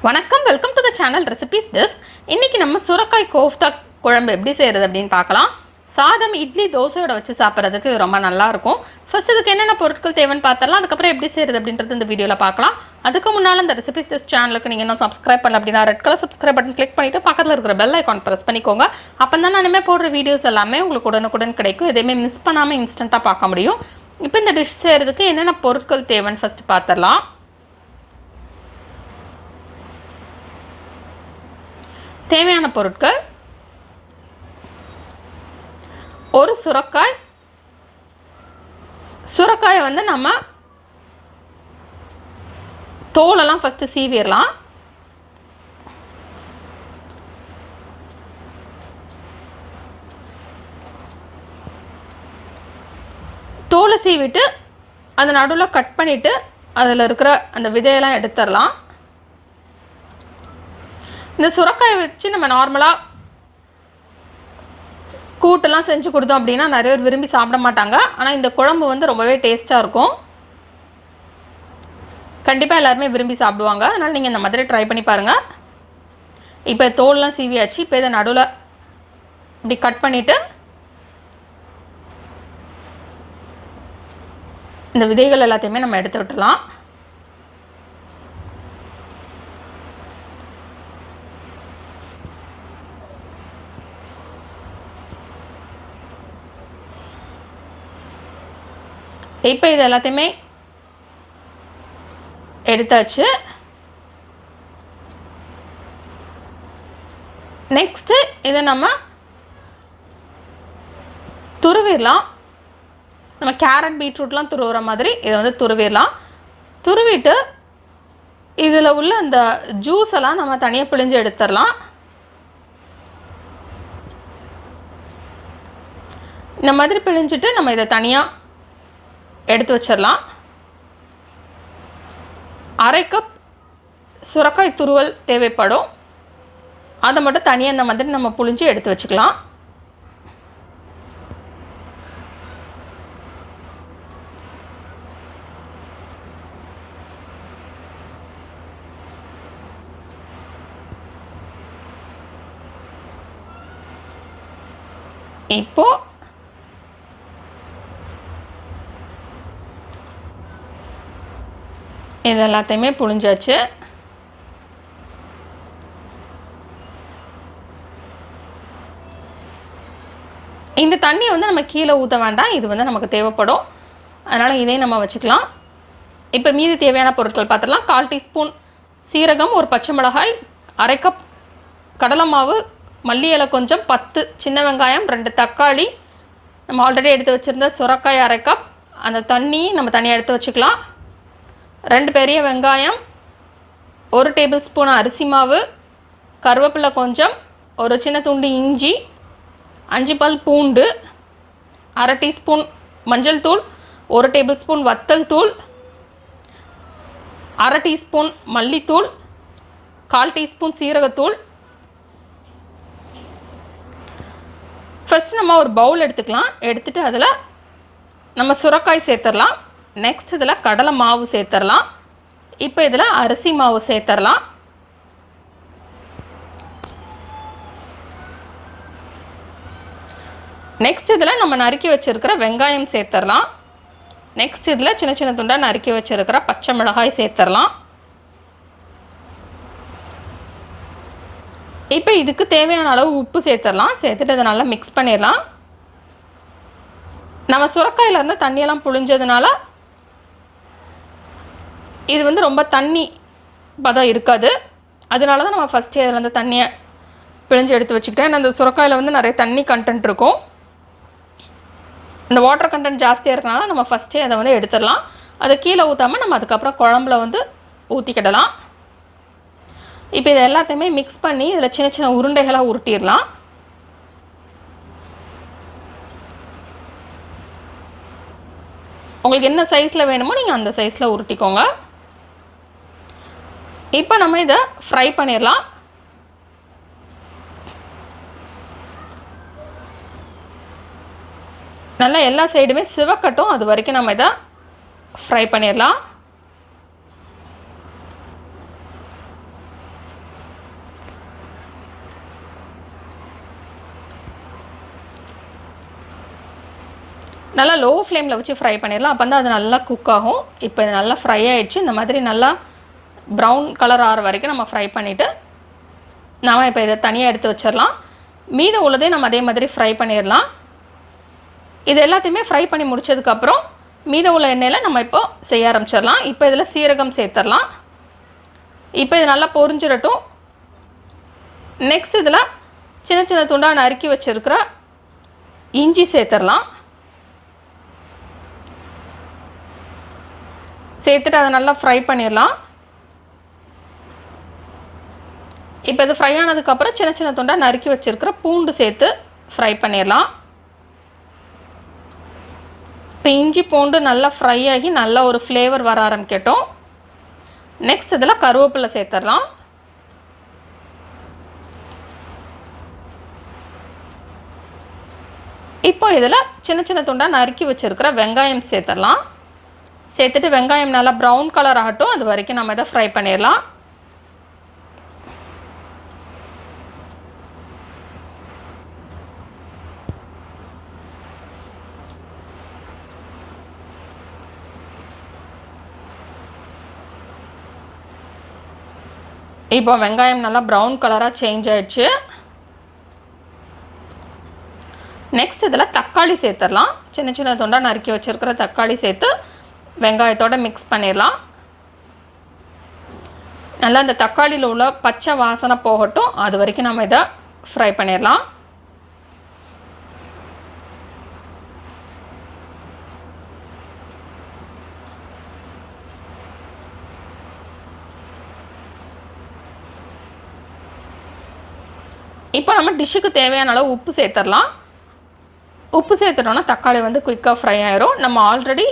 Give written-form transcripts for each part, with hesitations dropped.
வணக்கம், welcome to the channel recipes desk. இன்றைக்கி நம்ம சுரக்காய் கோஃப்தா குழம்பு எப்படி செய்கிறது அப்படின்னு பார்க்கலாம். சாதம், இட்லி, தோசையோட வச்சு சாப்பிட்றதுக்கு ரொம்ப நல்லாயிருக்கும். ஃபர்ஸ்ட் இதுக்கு என்னென்ன பொருட்கள் தேவைன்னு பார்த்துடலாம். அதுக்கப்புறம் எப்படி செய்கிறது அப்படின்றது இந்த வீடியோவில் பார்க்கலாம். அதுக்கு முன்னால் இந்த ரெசிபீஸ் டெஸ்க் சேனலுக்கு நீங்கள் இன்னும் சப்ஸ்கிரைப் பண்ணல அப்படின்னா red colour subscribe button click பண்ணிவிட்டு பக்கத்தில் இருக்கிற பெல் ஐக்கான் ப்ரெஸ் பண்ணிக்கோங்க. அப்போ தான் நான் இனிமேல் போடுற வீடியோஸ் எல்லாமே உங்களுக்கு உடனுக்குடன் கிடைக்கும். எதையுமே மிஸ் பண்ணாமல் இன்ஸ்டண்ட்டாக பார்க்க முடியும். இப்போ இந்த டிஷ் செய்கிறதுக்கு என்னென்ன பொருட்கள் தேவைன்னு ஃபஸ்ட்டு பார்த்துடலாம். தேவையான பொருட்கள்: ஒரு சுரக்காய். சுரக்காயை வந்து நம்ம தோலெல்லாம் ஃபஸ்ட்டு சீவிடலாம். தோலை சீவிட்டு அதை நடுவில் கட் பண்ணிவிட்டு அதில் இருக்கிற அந்த விதையெல்லாம் எடுத்துடலாம். இந்த சுரக்காயை வச்சு நம்ம நார்மலாக கூட்டெல்லாம் செஞ்சு கொடுத்தோம் அப்படின்னா நிறைய பேர் விரும்பி சாப்பிட மாட்டாங்க. ஆனால் இந்த குழம்பு வந்து ரொம்பவே டேஸ்ட்டாக இருக்கும். கண்டிப்பாக எல்லாருமே விரும்பி சாப்பிடுவாங்க. அதனால் நீங்கள் இந்த மாதிரி ட்ரை பண்ணி பாருங்கள். இப்போ தோல்லாம் சீவியாச்சு. இப்போ இதை நடுவில் இப்படி கட் பண்ணிவிட்டு இந்த விதைகள் எல்லாத்தையுமே நம்ம எடுத்து விட்டுலாம். இப்போ இது எல்லாத்தையுமே எடுத்தாச்சு. நெக்ஸ்ட்டு இதை நம்ம துருவிடலாம். நம்ம கேரட், பீட்ரூட்லாம் துருவுற மாதிரி இதை வந்து துருவிடலாம். துருவிட்டு இதில் உள்ள அந்த ஜூஸ் எல்லாம் நம்ம தனியாக பிழிஞ்சு எடுத்துடலாம். இந்த மாதிரி பிழிஞ்சிட்டு நம்ம இதை தனியாக எடுத்து வச்சிடலாம். அரை கப் சுரக்காய் துருவல் தேவைப்படும். அதை மட்டும் தனியாக இந்த மாதிரி நம்ம புழிஞ்சு எடுத்து வச்சுக்கலாம். இப்போ இது எல்லாத்தையுமே புழிஞ்சாச்சு. இந்த தண்ணியை வந்து நம்ம கீழே ஊற்ற வேண்டாம். இது வந்து நமக்கு தேவைப்படும். அதனால் இதையும் நம்ம வச்சுக்கலாம். இப்போ மீதி தேவையான பொருட்கள் பார்த்துடலாம். 1/4 டீஸ்பூன் சீரகம், ஒரு பச்சை மிளகாய், அரை கப் கடலை மாவு, மல்லி இலை கொஞ்சம், 10 சின்ன வெங்காயம், 2 தக்காளி, நம்ம ஆல்ரெடி எடுத்து வச்சுருந்த சுரக்காய் அரை கப், அந்த தண்ணி நம்ம தனியாக எடுத்து வச்சுக்கலாம். 2 பெரிய வெங்காயம், 1 டேபிள் ஸ்பூன் அரிசி மாவு, கருவேப்பிலை கொஞ்சம், ஒரு சின்ன துண்டு இஞ்சி, 5 பல் பூண்டு, அரை டீஸ்பூன் மஞ்சள் தூள், 1 டேபிள் ஸ்பூன் வத்தல் தூள், அரை டீஸ்பூன் மல்லித்தூள், 1/4 டீஸ்பூன் சீரகத்தூள். ஃபஸ்ட் நம்ம ஒரு பவுல் எடுத்துக்கலாம். எடுத்துகிட்டு அதில் நம்ம சுரக்காய் சேர்த்துடலாம். நெக்ஸ்ட் இதில் கடலை மாவு சேர்த்துடலாம். இப்போ இதில் அரிசி மாவு சேர்த்துடலாம். நெக்ஸ்ட் இதில் நம்ம நறுக்கி வச்சுருக்கிற வெங்காயம் சேர்த்துடலாம். நெக்ஸ்ட் இதில் சின்ன சின்ன துண்டாக நறுக்கி வச்சுருக்கிற பச்சை மிளகாய் சேர்த்துடலாம். இப்போ இதுக்கு தேவையான அளவு உப்பு சேர்த்துடலாம். சேர்த்துட்டு இதை நல்லா மிக்ஸ் பண்ணிடலாம். நம்ம சுரக்காயிலேருந்து தண்ணியெல்லாம் புழிஞ்சதுனால இது வந்து ரொம்ப தண்ணி பதம் இருக்காது. அதனால தான் நம்ம ஃபஸ்ட்டே அதில் வந்து தண்ணியை பிழிஞ்சு எடுத்து வச்சுக்கிட்டேன். அந்த சுரக்காயில் வந்து நிறைய தண்ணி கண்டென்ட் இருக்கும். இந்த வாட்டர் கண்டென்ட் ஜாஸ்தியாக இருக்கனால நம்ம ஃபஸ்ட்டே அதை வந்து எடுத்துடலாம். அதை கீழே ஊற்றாமல் நம்ம அதுக்கப்புறம் குழம்புல வந்து ஊற்றிக்கிடலாம். இப்போ இது எல்லாத்தையுமே மிக்ஸ் பண்ணி இதில் சின்ன சின்ன உருண்டைகளாக உருட்டிடலாம். உங்களுக்கு என்ன சைஸில் வேணுமோ நீங்கள் அந்த சைஸில் உருட்டிக்கோங்க. இப்போ நம்ம இதை ஃப்ரை பண்ணிடலாம். நல்லா எல்லா சைடுமே சிவக்கட்டும். அது வரைக்கும் நம்ம இதை ஃப்ரை பண்ணிடலாம். நல்லா லோ ஃப்ளேமில் வச்சு ஃப்ரை பண்ணிடலாம். அப்போ தான் அது நல்லா குக் ஆகும். இப்போ இது நல்லா ஃப்ரை ஆகிடுச்சு. இந்த மாதிரி நல்லா ப்ரௌன் கலர் ஆகிற வரைக்கும் நம்ம ஃப்ரை பண்ணிவிட்டு நாம் இப்போ இதை தனியாக எடுத்து வச்சிடலாம். மீதம் உள்ளதே நம்ம அதே மாதிரி ஃப்ரை பண்ணிடலாம். இது எல்லாத்தையுமே ஃப்ரை பண்ணி முடித்ததுக்கப்புறம் மீதம் உள்ள எண்ணெயில் நம்ம இப்போ செய்ய ஆரம்பிச்சிடலாம். இப்போ இதில் சீரகம் சேர்த்துடலாம். இப்போ இது நல்லா பொரிஞ்சிடட்டும். நெக்ஸ்ட் இதில் சின்ன சின்ன துண்டாக நறுக்கி வச்சுருக்கிற இஞ்சி சேர்த்துடலாம். சேர்த்துட்டு அதை நல்லா ஃப்ரை பண்ணிடலாம். இப்போ இது ஃப்ரை ஆனதுக்கப்புறம் சின்ன சின்ன துண்டாக நறுக்கி வச்சுருக்கிற பூண்டு சேர்த்து ஃப்ரை பண்ணிடலாம். இப்போ இஞ்சி பூண்டு நல்லா ஃப்ரை ஆகி நல்லா ஒரு ஃப்ளேவர் வர ஆரம்பிக்கட்டும். நெக்ஸ்ட் இதில் கருவேப்பிலை சேர்த்துடலாம். இப்போ இதில் சின்ன சின்ன துண்டாக நறுக்கி வச்சுருக்கிற வெங்காயம் சேர்த்துடலாம். சேர்த்துட்டு வெங்காயம் நல்லா ப்ரௌன் கலர் ஆகட்டும். அது வரைக்கும் நம்ம இதை ஃப்ரை பண்ணிடலாம். இப்போ வெங்காயம் நல்லா ப்ரௌன் கலராக சேஞ்ச் ஆகிடுச்சு. நெக்ஸ்ட் இதில் தக்காளி சேர்த்துடலாம். சின்ன சின்ன துண்டாக நறுக்கி வச்சுருக்கிற தக்காளி சேர்த்து வெங்காயத்தோடு மிக்ஸ் பண்ணிடலாம். நல்லா இந்த தக்காளியில் உள்ள பச்சை வாசனை போகட்டும். அது வரைக்கும் நம்ம இதை ஃப்ரை பண்ணிடலாம். இப்போ நம்ம டிஷ்ஷுக்கு தேவையான அளவு உப்பு சேர்த்துடலாம். உப்பு சேர்த்துட்டோன்னா தக்காளி வந்து குயிக்காக ஃப்ரை ஆயிரும். நம்ம ஆல்ரெடி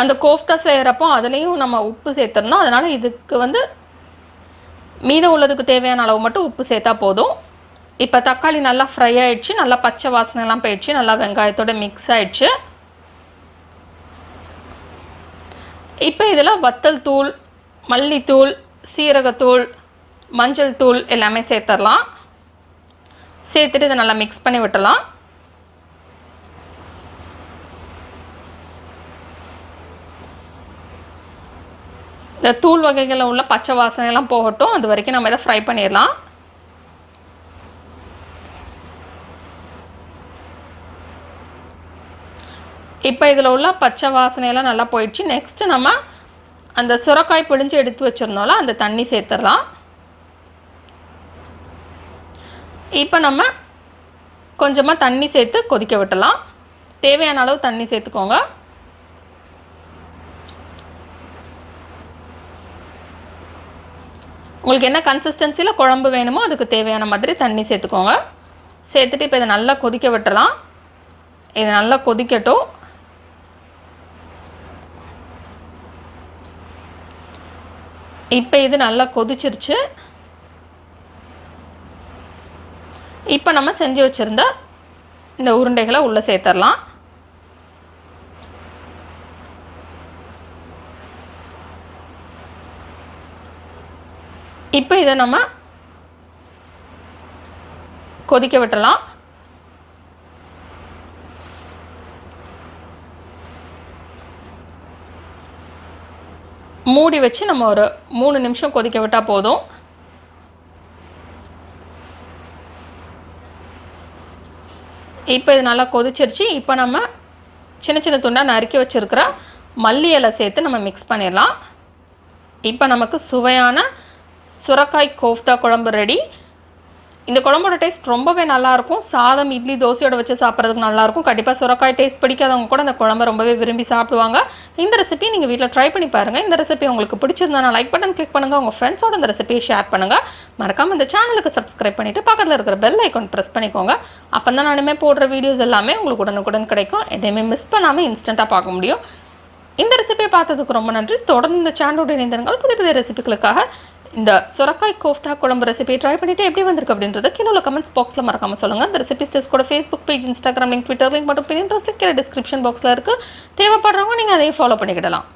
அந்த கோஃப்தா செய்கிறப்போ அதுலேயும் நம்ம உப்பு சேர்த்துடணும். அதனால் இதுக்கு வந்து மீதம் உள்ளதுக்கு தேவையான அளவு மட்டும் உப்பு சேர்த்தா போதும். இப்போ தக்காளி நல்லா ஃப்ரை ஆகிடுச்சு. நல்லா பச்சை வாசனைலாம் போயிடுச்சு. நல்லா வெங்காயத்தோடு மிக்ஸ் ஆகிடுச்சு. இப்போ இதில் வத்தல் தூள், மல்லித்தூள், சீரகத்தூள், மஞ்சள் தூள் எல்லாமே சேர்த்துடலாம். சேர்த்துட்டு இதை நல்லா மிக்ஸ் பண்ணி விட்டலாம். இந்த தூள் வகைகளில் உள்ள பச்சை வாசனைலாம் போகட்டும். அது வரைக்கும் நம்ம இதை ஃப்ரை பண்ணிடலாம். இப்போ இதில் உள்ள பச்சை வாசனையெல்லாம் நல்லா போயிடுச்சு. நெக்ஸ்ட்டு நம்ம அந்த சுரைக்காய் பிழிஞ்சு எடுத்து வச்சிருந்தோம்ல அந்த தண்ணி சேர்த்துடலாம். இப்போ நம்ம கொஞ்சமாக தண்ணி சேர்த்து கொதிக்க விட்டலாம். தேவையான அளவு தண்ணி சேர்த்துக்கோங்க. உங்களுக்கு என்ன கன்சிஸ்டன்சியில் குழம்பு வேணுமோ அதுக்கு தேவையான மாதிரி தண்ணி சேர்த்துக்கோங்க. சேர்த்துட்டு இப்போ இதை நல்லா கொதிக்க விட்டுறலாம். இது நல்லா கொதிக்கட்டும். இப்போ இது நல்லா கொதிச்சிருச்சு. இப்போ நம்ம செஞ்சு வச்சுருந்த இந்த உருண்டைகளை உள்ளே சேர்த்துடலாம். இப்போ இதை நம்ம கொதிக்க விட்டலாம். மூடி வச்சு நம்ம ஒரு 3 நிமிஷம் கொதிக்க விட்டால் போதும். இப்போ இது நல்லா கொதிச்சிருச்சு. இப்போ நம்ம சின்ன சின்ன துண்டாக நறுக்கி வச்சுருக்கிற மல்லி இலை சேர்த்து நம்ம மிக்ஸ் பண்ணிடலாம். இப்போ நமக்கு சுவையான சுரைக்காய் கோஃப்தா குழம்பு ரெடி. இந்த குழம்போட டேஸ்ட் ரொம்பவே நல்லாயிருக்கும். சாதம், இட்லி, தோசையோட வச்சு சாப்பிட்றதுக்கு நல்லாயிருக்கும். கண்டிப்பாக சுரைக்காய் டேஸ்ட் பிடிக்காதவங்க கூட இந்த குழம்பை ரொம்பவே விரும்பி சாப்பிடுவாங்க. இந்த ரெசிபி நீங்கள் வீட்டில் ட்ரை பண்ணி பாருங்கள். இந்த ரெசிபி உங்களுக்கு பிடிச்சிருந்தா லைக் பட்டன் கிளிக் பண்ணுங்கள். உங்கள் ஃப்ரெண்ட்ஸோட இந்த ரெசிபியை ஷேர் பண்ணுங்கள். மறக்காமல் இந்த சேனலுக்கு சப்ஸ்கிரைப் பண்ணிவிட்டு பக்கத்தில் இருக்கிற பெல் ஐக்கான் ப்ரெஸ் பண்ணிக்கோங்க. அப்போ தான் நானுமே போடுற வீடியோஸ் எல்லாமே உங்களுக்கு உடனுக்குடன் கிடைக்கும். எதையுமே மிஸ் பண்ணாமல் இன்ஸ்டண்ட்டாக பார்க்க முடியும். இந்த ரெசிபியை பார்த்ததுக்கு ரொம்ப நன்றி. தொடர்ந்து இந்த சேனலோட இணைந்திருங்கள். புதிய புதிய ரெசிபிகளுக்காக இந்த சுரைக்காய் கோஃப்தா குழம்பு ரெசிபியை ட்ரை பண்ணிவிட்டு எப்படி வந்திருக்கு அப்படின்றத கீழே உள்ள கமெண்ட்ஸ் பாக்ஸில் மறக்காமல் சொல்லுங்கள். இந்த recipes test Facebook page, Instagram link, Twitter link மற்றும் பின்ட்ரெஸ்ட் லிங்க் டிஸ்கிரிப்ஷன் பாக்ஸில் இருக்குது. தேவைப்படுறவங்க நீங்கள் அதையும் ஃபாலோ பண்ணிக்கிடலாம்.